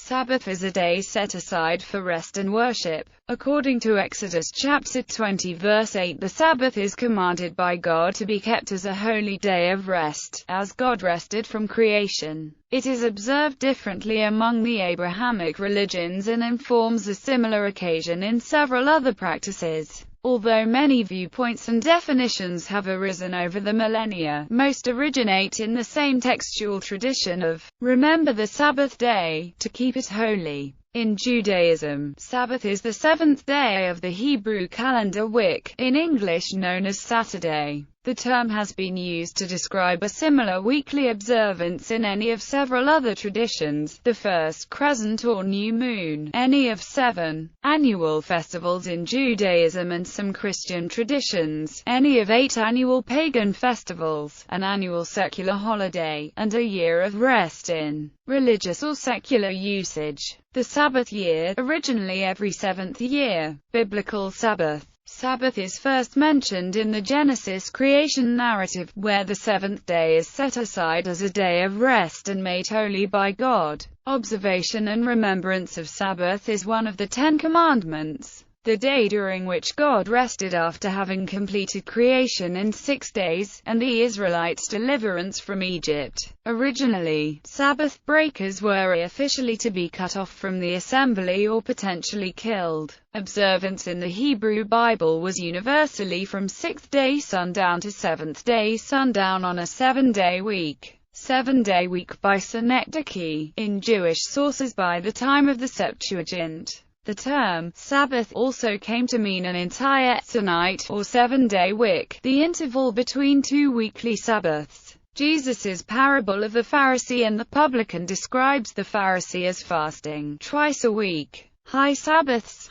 Sabbath is a day set aside for rest and worship. According to Exodus chapter 20 verse 8, the Sabbath is commanded by God to be kept as a holy day of rest, as God rested from creation. It is observed differently among the Abrahamic religions and informs a similar occasion in several other practices. Although many viewpoints and definitions have arisen over the millennia, most originate in the same textual tradition of, remember the Sabbath day, to keep it holy. In Judaism, Sabbath is the seventh day of the Hebrew calendar week, in English known as Saturday. The term has been used to describe a similar weekly observance in any of several other traditions: the first crescent or new moon, any of 7 annual festivals in Judaism and some Christian traditions, any of 8 annual pagan festivals, an annual secular holiday, and a year of rest in religious or secular usage. The Sabbath year, originally every 7th year. Biblical Sabbath. Sabbath is first mentioned in the Genesis creation narrative, where the seventh day is set aside as a day of rest and made holy by God. Observation and remembrance of Sabbath is one of the 10 Commandments. The day during which God rested after having completed creation in 6 days, and the Israelites' deliverance from Egypt. Originally, Sabbath breakers were officially to be cut off from the assembly or potentially killed. Observance in the Hebrew Bible was universally from 6th-day sundown to 7th-day sundown on a 7-day week. 7-day week by Synecdoche, in Jewish sources by the time of the Septuagint. The term Sabbath also came to mean an entire night or 7-day week, the interval between 2 weekly Sabbaths. Jesus' parable of the Pharisee and the publican describes the Pharisee as fasting twice a week. High Sabbaths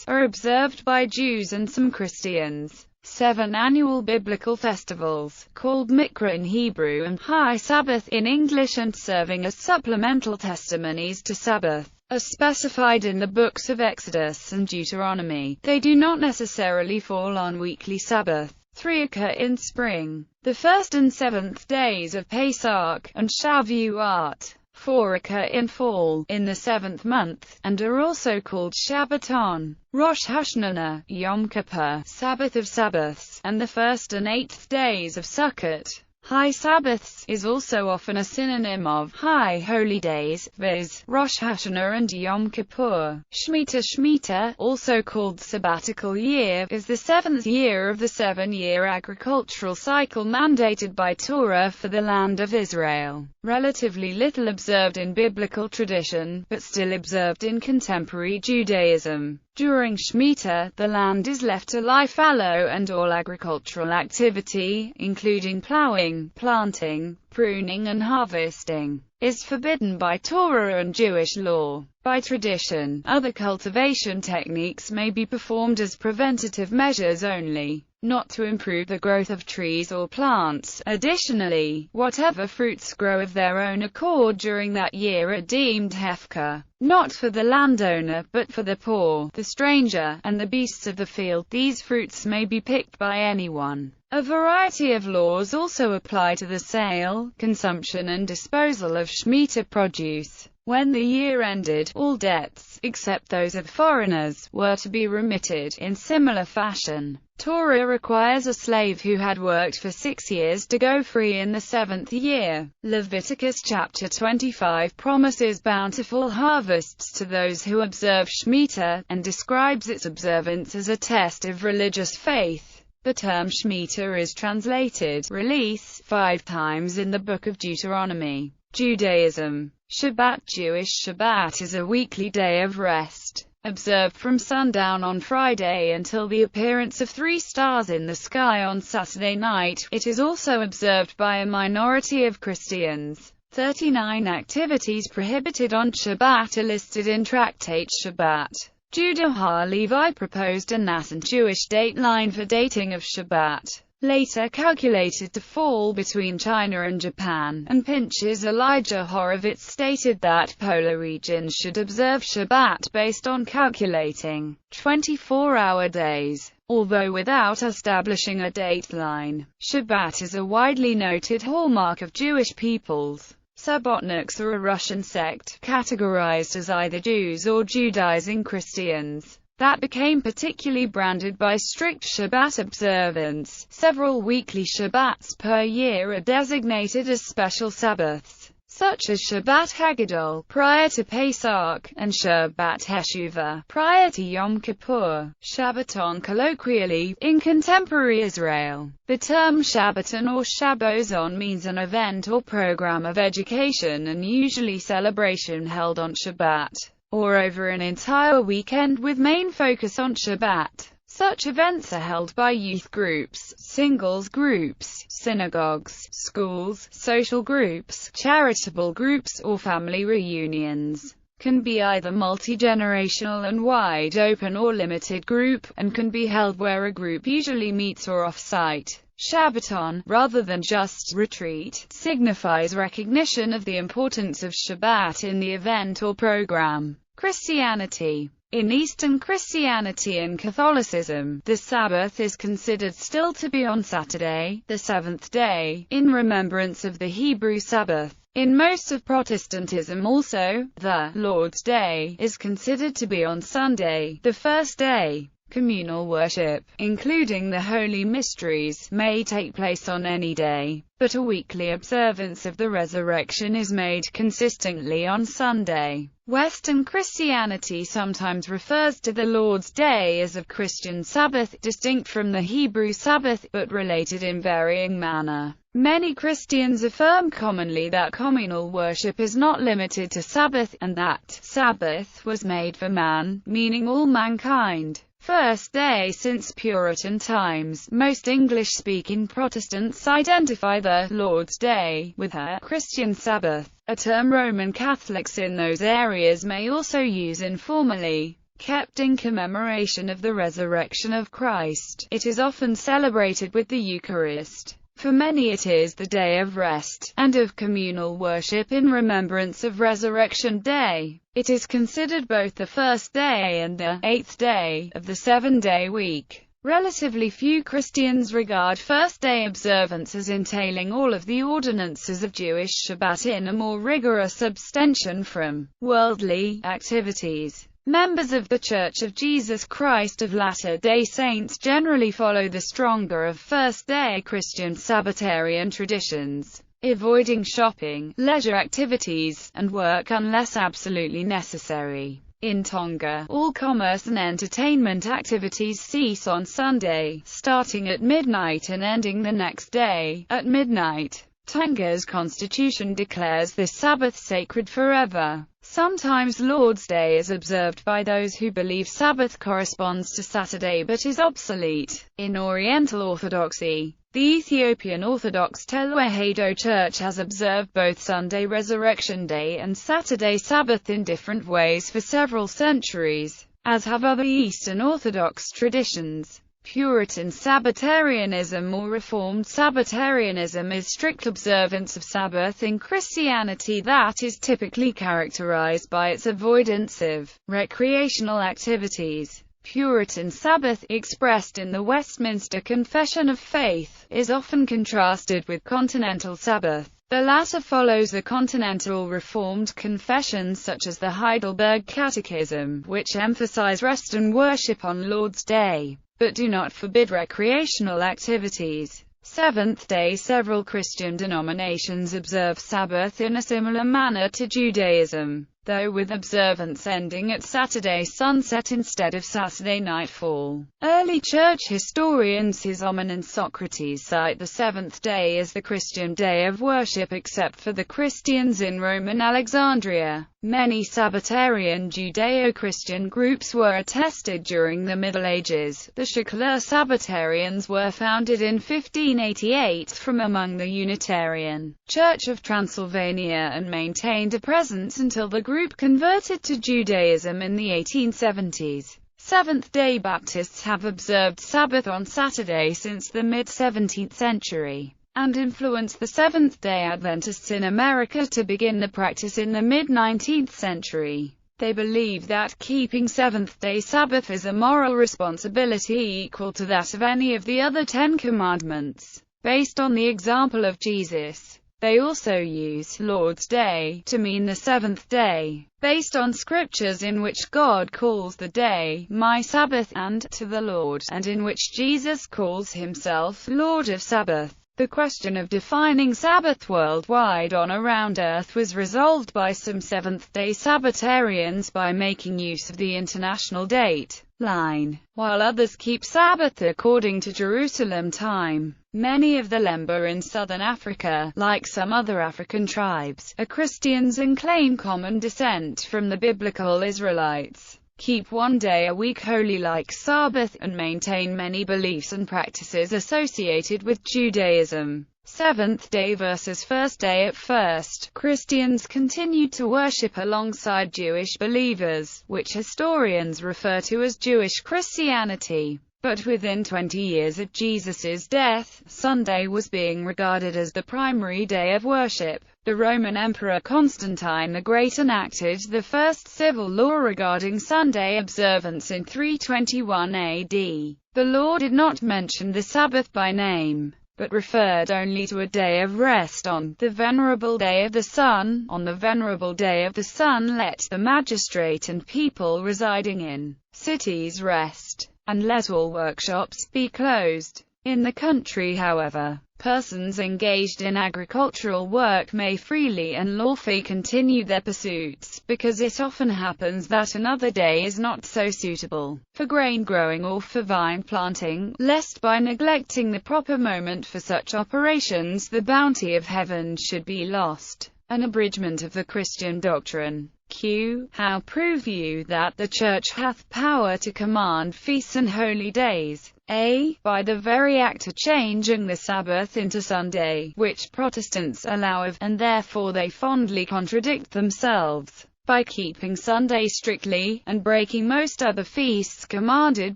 are observed by Jews and some Christians. 7 annual biblical festivals, called Mikra in Hebrew and High Sabbath in English, and serving as supplemental testimonies to Sabbath, are specified in the books of Exodus and Deuteronomy. They do not necessarily fall on weekly Sabbath. 3 occur in spring, the 1st and 7th days of Pesach, and Shavuot. 4 occur in fall, in the 7th month, and are also called Shabbaton, Rosh Hashanah, Yom Kippur, Sabbath of Sabbaths, and the 1st and 8th days of Sukkot. High Sabbaths is also often a synonym of high holy days, viz., Rosh Hashanah and Yom Kippur. Shemitah, also called sabbatical year, is the 7th year of the 7-year agricultural cycle mandated by Torah for the land of Israel. Relatively little observed in biblical tradition, but still observed in contemporary Judaism. During Shemitah, the land is left to lie fallow and all agricultural activity, including plowing, planting, pruning and harvesting, is forbidden by Torah and Jewish law. By tradition, other cultivation techniques may be performed as preventative measures only, not to improve the growth of trees or plants. Additionally, whatever fruits grow of their own accord during that year are deemed hefker, not for the landowner but for the poor, the stranger, and the beasts of the field. These fruits may be picked by anyone. A variety of laws also apply to the sale, consumption and disposal of Shemitah produce. When the year ended, all debts, except those of foreigners, were to be remitted. In similar fashion, Torah requires a slave who had worked for 6 years to go free in the 7th year. Leviticus chapter 25 promises bountiful harvests to those who observe Shemitah, and describes its observance as a test of religious faith. The term Shemitah is translated release 5 times in the book of Deuteronomy. Judaism. Shabbat. Jewish Shabbat is a weekly day of rest, observed from sundown on Friday until the appearance of 3 stars in the sky on Saturday night. It is also observed by a minority of Christians. 39 activities prohibited on Shabbat are listed in Tractate Shabbat. Judah Ha-Levi proposed a nascent Jewish dateline for dating of Shabbat, later calculated to fall between China and Japan, and Pinch's Elijah Horowitz stated that polar regions should observe Shabbat based on calculating 24-hour days. Although without establishing a dateline, Shabbat is a widely noted hallmark of Jewish peoples. Sabotniks are a Russian sect, categorized as either Jews or Judaizing Christians, that became particularly branded by strict Shabbat observance. Several weekly Shabbats per year are designated as special Sabbaths, such as Shabbat Hagadol, prior to Pesach, and Shabbat Teshuvah, prior to Yom Kippur. Shabbaton colloquially, in contemporary Israel. The term Shabbaton or Shabbozon means an event or program of education and usually celebration held on Shabbat, or over an entire weekend with main focus on Shabbat. Such events are held by youth groups, singles groups, synagogues, schools, social groups, charitable groups, or family reunions. Can be either multi-generational and wide open or limited group, and can be held where a group usually meets or off-site. Shabbaton, rather than just retreat, signifies recognition of the importance of Shabbat in the event or program. Christianity. In Eastern Christianity and Catholicism, the Sabbath is considered still to be on Saturday, the seventh day, in remembrance of the Hebrew Sabbath. In most of Protestantism also, the Lord's Day is considered to be on Sunday, the first day. Communal worship, including the Holy Mysteries, may take place on any day, but a weekly observance of the resurrection is made consistently on Sunday. Western Christianity sometimes refers to the Lord's Day as a Christian Sabbath, distinct from the Hebrew Sabbath, but related in varying manner. Many Christians affirm commonly that communal worship is not limited to Sabbath, and that Sabbath was made for man, meaning all mankind. First day since Puritan times, most English-speaking Protestants identify the Lord's Day with a Christian Sabbath, a term Roman Catholics in those areas may also use informally. Kept in commemoration of the resurrection of Christ, it is often celebrated with the Eucharist. For many it is the day of rest, and of communal worship in remembrance of Resurrection Day. It is considered both the first day and the 8th day of the 7-day week. Relatively few Christians regard first-day observance as entailing all of the ordinances of Jewish Shabbat in a more rigorous abstention from worldly activities. Members of The Church of Jesus Christ of Latter-day Saints generally follow the stronger of first-day Christian Sabbatarian traditions, avoiding shopping, leisure activities, and work unless absolutely necessary. In Tonga, all commerce and entertainment activities cease on Sunday, starting at midnight and ending the next day, at midnight. Tonga's constitution declares this Sabbath sacred forever. Sometimes Lord's Day is observed by those who believe Sabbath corresponds to Saturday but is obsolete. In Oriental Orthodoxy, the Ethiopian Orthodox Tewahedo Church has observed both Sunday Resurrection Day and Saturday Sabbath in different ways for several centuries, as have other Eastern Orthodox traditions. Puritan Sabbatarianism or Reformed Sabbatarianism is strict observance of Sabbath in Christianity that is typically characterized by its avoidance of recreational activities. Puritan Sabbath, expressed in the Westminster Confession of Faith, is often contrasted with Continental Sabbath. The latter follows the Continental Reformed confessions such as the Heidelberg Catechism, which emphasize rest and worship on Lord's Day, but do not forbid recreational activities. Seventh day. Several Christian denominations observe Sabbath in a similar manner to Judaism, though with observance ending at Saturday sunset instead of Saturday nightfall. Early church historians Chrysostom and Socrates cite the seventh day as the Christian day of worship except for the Christians in Rome and Alexandria. Many Sabbatarian Judeo-Christian groups were attested during the Middle Ages. The Shakler Sabbatarians were founded in 1588 from among the Unitarian Church of Transylvania and maintained a presence until the group converted to Judaism in the 1870s. Seventh-day Baptists have observed Sabbath on Saturday since the mid-17th century, and influenced the Seventh-day Adventists in America to begin the practice in the mid-19th century. They believe that keeping Seventh-day Sabbath is a moral responsibility equal to that of any of the other 10 Commandments. Based on the example of Jesus, They also use Lord's Day to mean the seventh day, based on scriptures in which God calls the day, my Sabbath, and to the Lord, and in which Jesus calls himself Lord of Sabbath. The question of defining Sabbath worldwide on around Earth was resolved by some Seventh-day Sabbatarians by making use of the international date line, while others keep Sabbath according to Jerusalem time. Many of the Lemba in southern Africa, like some other African tribes, are Christians and claim common descent from the biblical Israelites, keep one day a week holy like Sabbath, and maintain many beliefs and practices associated with Judaism. Seventh day versus first day. At first, Christians continued to worship alongside Jewish believers, which historians refer to as Jewish Christianity. But within 20 years of Jesus' death, Sunday was being regarded as the primary day of worship. The Roman Emperor Constantine the Great enacted the first civil law regarding Sunday observance in 321 AD. The law did not mention the Sabbath by name, but referred only to a day of rest on the venerable day of the sun. On the venerable day of the sun let the magistrate and people residing in cities rest, and let all workshops be closed. In the country, however, persons engaged in agricultural work may freely and lawfully continue their pursuits, because it often happens that another day is not so suitable for grain growing or for vine planting, lest by neglecting the proper moment for such operations the bounty of heaven should be lost. An abridgment of the Christian doctrine. Q. How prove you that the Church hath power to command feasts and holy days? A. By the very act of changing the Sabbath into Sunday, which Protestants allow of, and therefore they fondly contradict themselves, by keeping Sunday strictly, and breaking most other feasts commanded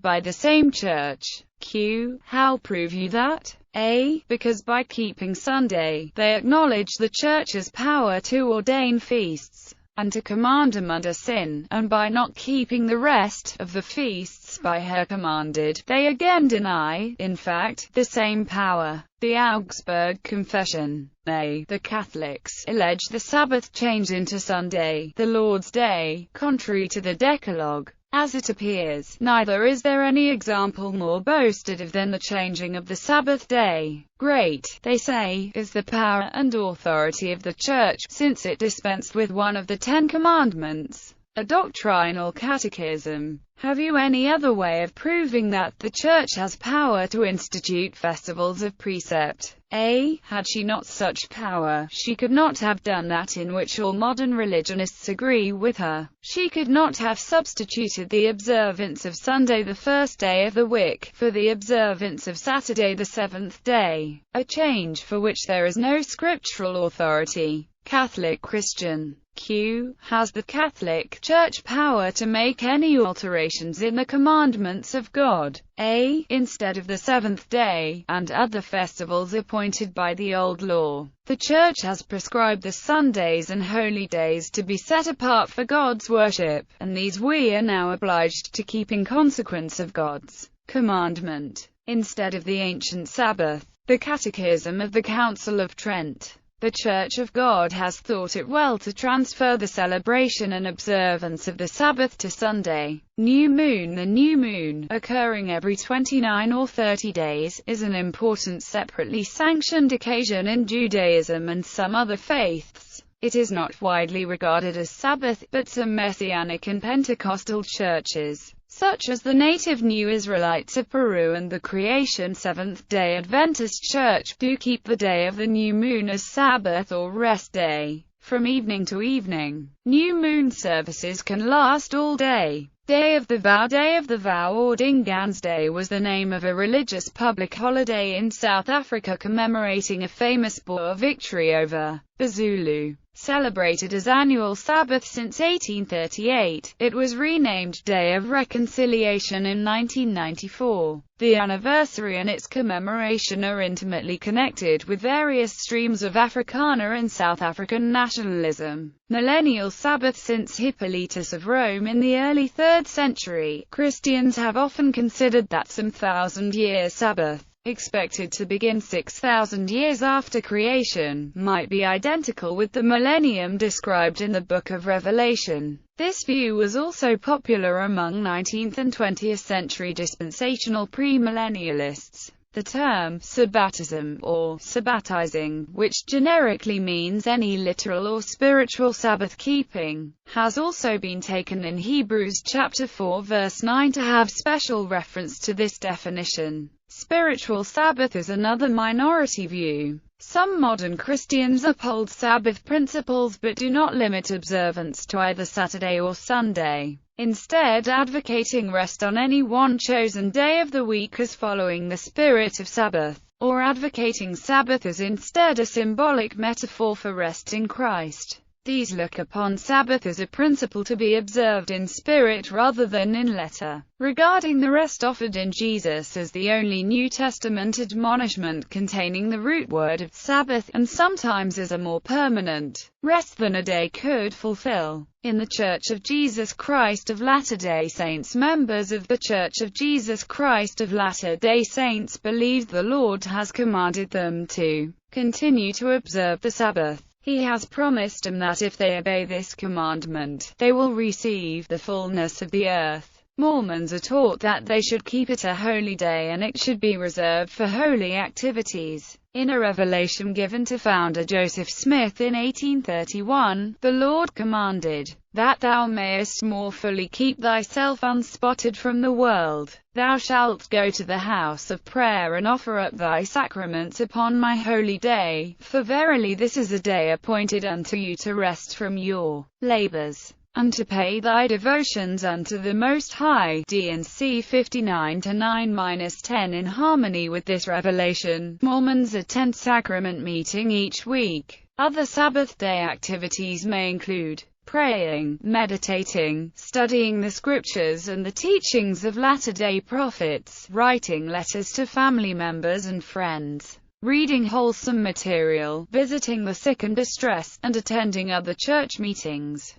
by the same Church. Q. How prove you that? A. Because by keeping Sunday, they acknowledge the Church's power to ordain feasts, and to command them under sin, and by not keeping the rest of the feasts by her commanded, they again deny, in fact, the same power. The Augsburg Confession. A. The Catholics allege the Sabbath changed into Sunday, the Lord's Day, contrary to the Decalogue. As it appears, neither is there any example more boasted of than the changing of the Sabbath day. Great, they say, is the power and authority of the Church, since it dispensed with one of the 10 Commandments. A doctrinal catechism. Have you any other way of proving that the Church has power to institute festivals of precept? A. Had she not such power, she could not have done that in which all modern religionists agree with her. She could not have substituted the observance of Sunday, the first day of the week, for the observance of Saturday, the seventh day, a change for which there is no scriptural authority. Catholic Christian. Q. Has the Catholic Church power to make any alterations in the commandments of God? A. Instead of the seventh day, and other festivals appointed by the old law, the Church has prescribed the Sundays and holy days to be set apart for God's worship, and these we are now obliged to keep in consequence of God's commandment, instead of the ancient Sabbath. The Catechism of the Council of Trent. The Church of God has thought it well to transfer the celebration and observance of the Sabbath to Sunday. New moon. The new moon, occurring every 29 or 30 days, is an important separately sanctioned occasion in Judaism and some other faiths. It is not widely regarded as Sabbath, but some Messianic and Pentecostal churches, such as the native New Israelites of Peru and the Creation Seventh-day Adventist Church, do keep the day of the new moon as Sabbath or rest day, from evening to evening. New moon services can last all day. Day of the Vow or Dingan's Day was the name of a religious public holiday in South Africa commemorating a famous Boer victory over the Zulu. Celebrated as annual Sabbath since 1838, it was renamed Day of Reconciliation in 1994. The anniversary and its commemoration are intimately connected with various streams of Afrikaner and South African nationalism. Millennial Sabbath. Since Hippolytus of Rome in the early 3rd century, Christians have often considered that some thousand-year Sabbath expected to begin 6,000 years after creation, might be identical with the millennium described in the Book of Revelation. This view was also popular among 19th and 20th century dispensational premillennialists. The term sabbatism or sabbatizing, which generically means any literal or spiritual Sabbath keeping, has also been taken in Hebrews chapter 4 verse 9 to have special reference to this definition. Spiritual Sabbath is another minority view. Some modern Christians uphold Sabbath principles but do not limit observance to either Saturday or Sunday, instead advocating rest on any one chosen day of the week as following the spirit of Sabbath, or advocating Sabbath as instead a symbolic metaphor for rest in Christ. These look upon Sabbath as a principle to be observed in spirit rather than in letter. Regarding the rest offered in Jesus as the only New Testament admonishment containing the root word of Sabbath, and sometimes as a more permanent rest than a day could fulfill. In the Church of Jesus Christ of Latter-day Saints, members of the Church of Jesus Christ of Latter-day Saints believe the Lord has commanded them to continue to observe the Sabbath. He has promised them that if they obey this commandment, they will receive the fullness of the earth. Mormons are taught that they should keep it a holy day and it should be reserved for holy activities. In a revelation given to founder Joseph Smith in 1831, the Lord commanded, "That thou mayest more fully keep thyself unspotted from the world, thou shalt go to the house of prayer and offer up thy sacraments upon my holy day, for verily this is a day appointed unto you to rest from your labors, and to pay thy devotions unto the Most High." D&C 59-9-10. In harmony with this revelation, Mormons attend sacrament meeting each week. Other Sabbath day activities may include praying, meditating, studying the scriptures and the teachings of latter-day prophets, writing letters to family members and friends, reading wholesome material, visiting the sick and distressed, and attending other church meetings.